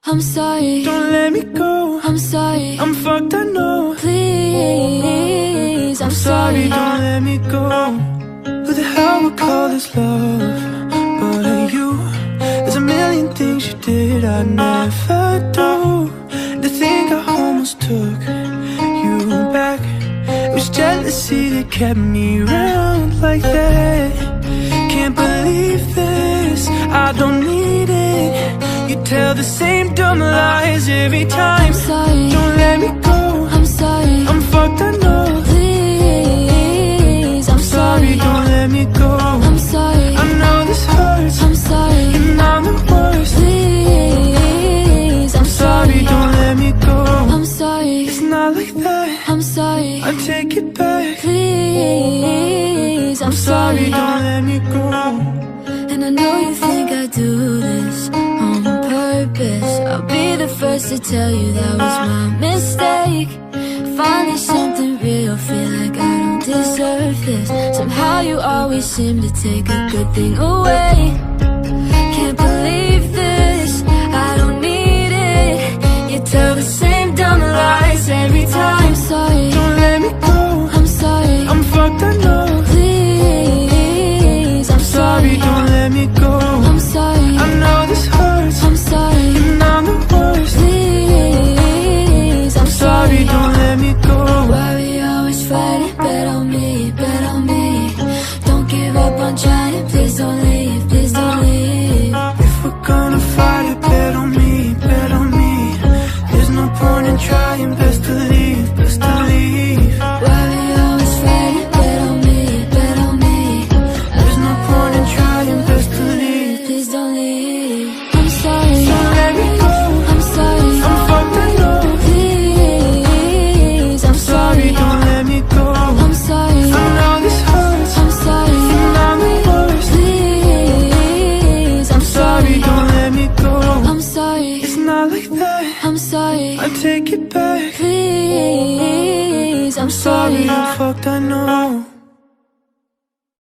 I'm sorry. Don't let me go. I'm sorry. I'm fucked, I know. Please, I'm sorry. Don't let me go. Who the hell would call this love but you? There's a million things you did I'd never do. To think I almost took you back. It was jealousy that kept me around like that. Can't believe this, I don't need it. You tell the same dumb lies every time. I'm sorry. Don't let me go. I'm sorry. I'm fucked, I know. Please, I'm sorry. Don't let me go. I'm sorry. I know this hurts. I'm sorry. And I'm the worst. Please, I'm sorry. Don't let me go. I'm sorry. It's not like that. I'm sorry. I take it back. Please, I'm sorry. Don't let me go. And I know you think I do this on purpose. I'll be the first to tell you that was my mistake. Finally something real, feel like I don't deserve this. Somehow you always seem to take a good thing away. Can't believe this, I don't need it. You tell the same dumb lies every time. I'm sorry. Don't let me go. I'm sorry. I'm fucked, I know. Please, I'm sorry. Don't let me go. I'm sorry. I know this hurts. I'm sorry. And I'm the worst. Please, I'm sorry. Don't let me go. Why we always fighting? Bet on me, bet on me. Don't give up on trying. Please don't leave, please don't leave. If we're gonna fight it, bet on me, bet on me. There's no point in trying, best to leave, best to leave. Why we always fighting? Bet on me, bet on me. There's no point in trying, best to leave. Please don't leave. I'm sorry. Don't let me go. I'm sorry. I'm fucked, I know. Please, I'm sorry. Don't let me go. I'm sorry. I know this hurts. I'm sorry. And I'm the worst. Please, I'm sorry. Don't let me go. I'm sorry. It's not like that. I'm sorry. I take it back. Please, I'm sorry. I'm fucked, I know.